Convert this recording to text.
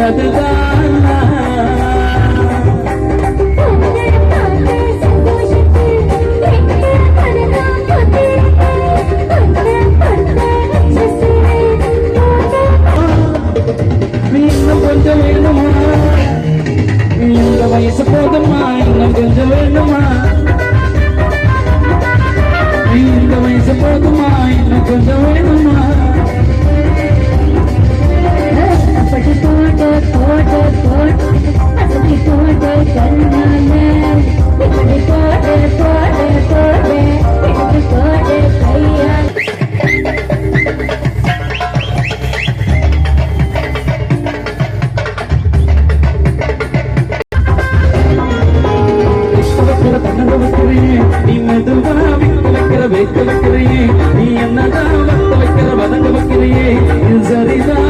அதுதான் இன்னும் கொஞ்சம் வேணுமா இந்த வயசு போதுமா இன்னும் கொஞ்சம் வேணுமா இந்த வயசு போதுமா இன்னும் கொஞ்சம் வேணுமா அப்படி போட்டு போட்டு போட்டு அப்படி போட்டு கண்ணானே இப்படி போட்டு போட்டு போட்டு இப்படி போட்டு கையால் நீ மெதுவா விட்டு வைக்கிற வைக்க வைக்கிறையே நீ என்னதான் வத்த வைக்கிற வதங்க வைக்கிறையே சரிதான்